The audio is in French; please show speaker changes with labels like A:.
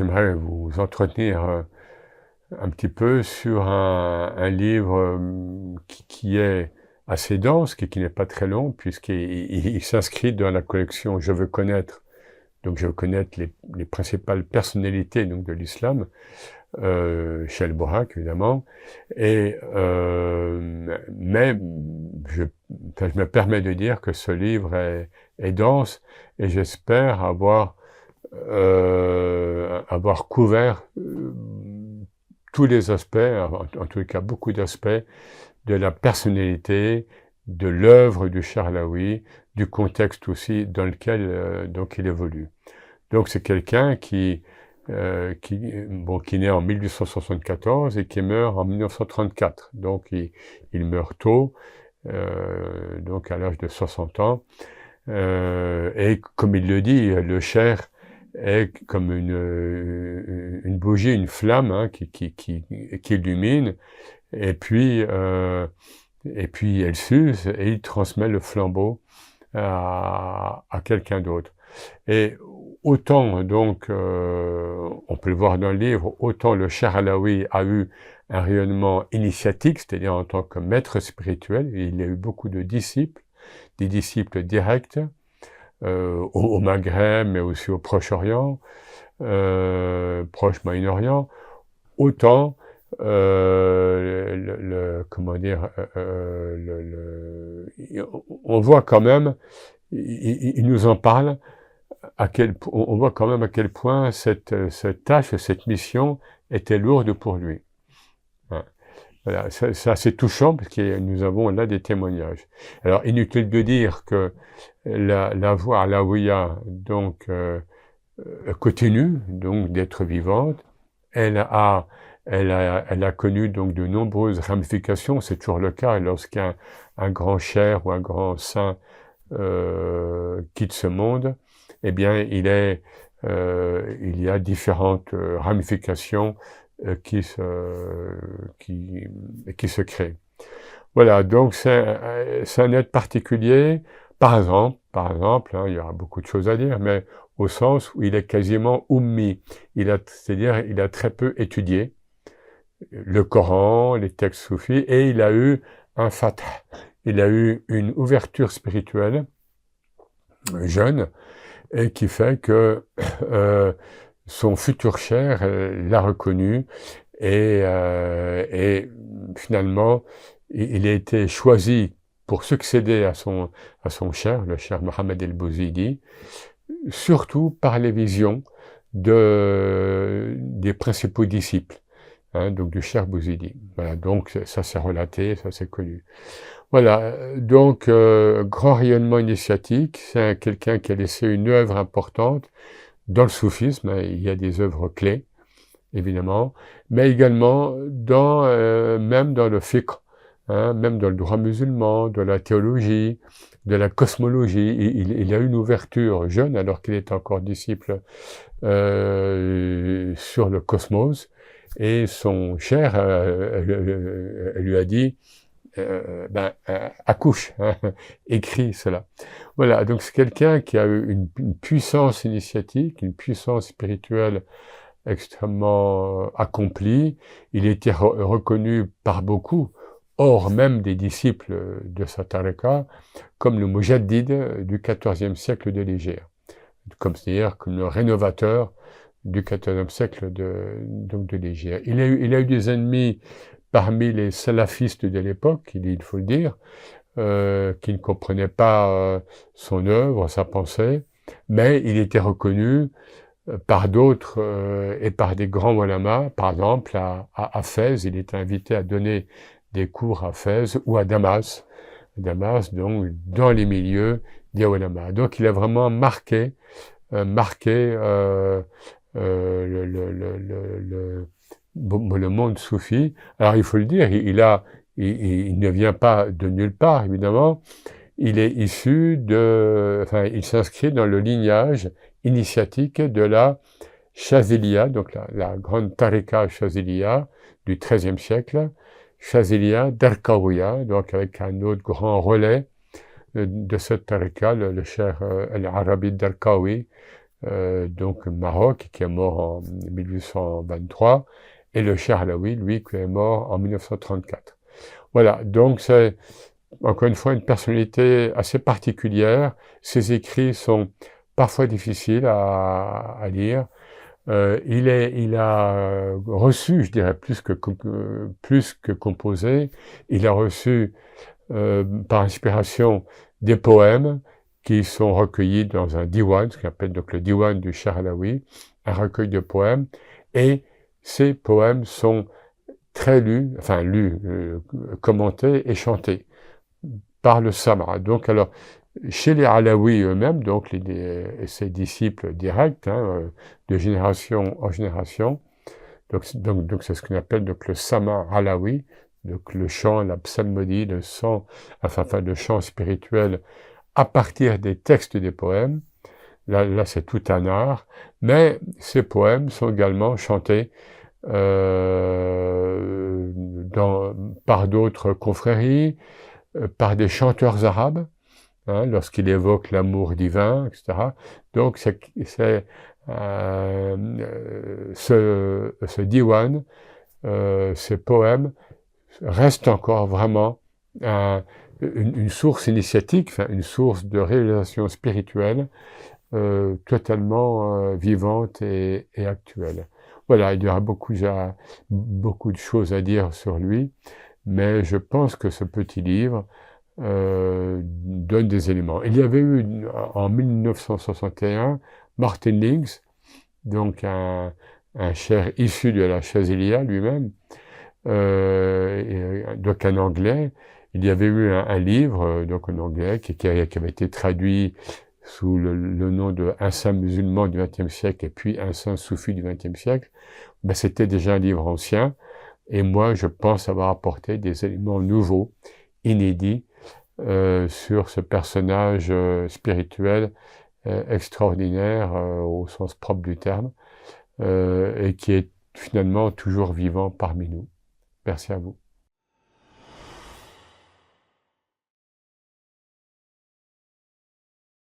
A: j'aimerais vous entretenir un petit peu sur un livre qui est assez dense, qui n'est pas très long, puisqu'il s'inscrit dans la collection Je veux connaître. Donc je veux connaître les principales personnalités donc, de l'islam, chez Al-Burak évidemment, mais je me permets de dire que ce livre est dense et j'espère avoir couvert tous les aspects, en tous les cas beaucoup d'aspects, de la personnalité, de l'œuvre du Charlaoui, du contexte aussi dans lequel donc il évolue. Donc c'est quelqu'un qui naît en 1874 et qui meurt en 1934. Donc il meurt tôt, donc à l'âge de 60 ans. Et comme il le dit, le Cher est comme une bougie, une flamme hein, qui illumine, et puis elle s'use et il transmet le flambeau à quelqu'un d'autre. Et autant donc, on peut le voir dans le livre, autant le Cheikh Alaoui a eu un rayonnement initiatique, c'est-à-dire en tant que maître spirituel, il a eu beaucoup de disciples, des disciples directs, au Maghreb, mais aussi au Proche-Orient, Proche-Moyen-Orient, autant on voit quand même, il nous en parle, on voit quand même à quel point cette tâche, cette mission était lourde pour lui. Voilà, c'est assez touchant parce que nous avons là des témoignages. Alors, inutile de dire que la voie alaouia donc continue donc d'être vivante. Elle a connu donc de nombreuses ramifications. C'est toujours le cas lorsqu'un grand cher ou un grand saint quitte ce monde. Eh bien, il y a différentes ramifications qui se créent. Voilà, donc c'est un être particulier. Par exemple, hein, il y aura beaucoup de choses à dire, mais au sens où il est quasiment ummi, c'est-à-dire il a très peu étudié le Coran, les textes soufis, et il a eu un fath, il a eu une ouverture spirituelle jeune, et qui fait que son futur cher l'a reconnu, et finalement il a été choisi pour succéder à son cher, le cher Mohammed el-Bouzidi, surtout par les visions des principaux disciples, hein, donc du cher Bouzidi. Voilà, donc ça c'est relaté, ça c'est connu. Voilà, donc grand rayonnement initiatique, c'est quelqu'un qui a laissé une œuvre importante dans le soufisme, hein, il y a des œuvres clés, évidemment, mais également même dans le fiqh, hein, même dans le droit musulman, de la théologie, de la cosmologie. Il a eu une ouverture jeune, alors qu'il est encore disciple sur le cosmos, et son cher lui a dit accouche, hein, écris cela. Voilà, donc c'est quelqu'un qui a eu une puissance initiatique, une puissance spirituelle extrêmement accomplie. Il était reconnu par beaucoup, hors même des disciples de sa tariqa, comme le Mujaddid du XIVe siècle de l'Hégire, c'est-à-dire comme le rénovateur du XIVe siècle de l'Hégire. Il a eu des ennemis parmi les salafistes de l'époque, il faut le dire, qui ne comprenaient pas son œuvre, sa pensée, mais il était reconnu par d'autres et par des grands ulama. Par exemple, à Fès, il était invité à donner des cours à Fès ou à Damas, donc dans les milieux des ulama. Donc il a vraiment marqué le monde soufi. Alors il faut le dire, il ne vient pas de nulle part, évidemment. Il est issu il s'inscrit dans le lignage initiatique de la Chaziliya, donc la grande tariqa Chaziliya du XIIIe siècle, Chaziliya Darkawiya, donc avec un autre grand relais de cette tariqa, le Cheikh Al-Arabi Darkawi, donc Maroc, qui est mort en 1823, et le Cheikh Alaoui, lui, qui est mort en 1934. Voilà, donc c'est encore une fois une personnalité assez particulière. Ses écrits sont parfois difficiles à lire. Il a reçu, je dirais plus que composé, il a reçu par inspiration des poèmes qui sont recueillis dans un diwan, ce qu'on appelle donc le diwan du Cheikh Alaoui, un recueil de poèmes, et ces poèmes sont très lus, commentés et chantés par le Sama. Donc alors, chez les Alaouis eux-mêmes, donc ses disciples directs, de génération en génération, donc c'est ce qu'on appelle donc le Sama Alaoui, donc le chant, la psalmodie, le chant spirituel à partir des textes des poèmes. Là c'est tout un art, mais ces poèmes sont également chantés par d'autres confréries, par des chanteurs arabes, lorsqu'il évoque l'amour divin, etc. Donc ce diwan, ces poèmes, restent encore vraiment une source initiatique, une source de réalisation spirituelle totalement vivante et actuelle. Voilà, il y aura beaucoup de choses à dire sur lui, mais je pense que ce petit livre donne des éléments. Il y avait eu en 1961 Martin Links, donc un cheikh issu de la Chazilia lui-même, donc un Anglais. Il y avait eu un livre, donc en anglais, qui avait été traduit sous le nom de Un saint musulman du XXe siècle et puis Un saint soufi du XXe siècle. Ben, c'était déjà un livre ancien, et moi je pense avoir apporté des éléments nouveaux, inédits, sur ce personnage spirituel extraordinaire au sens propre du terme, et qui est finalement toujours vivant parmi nous. Merci à vous.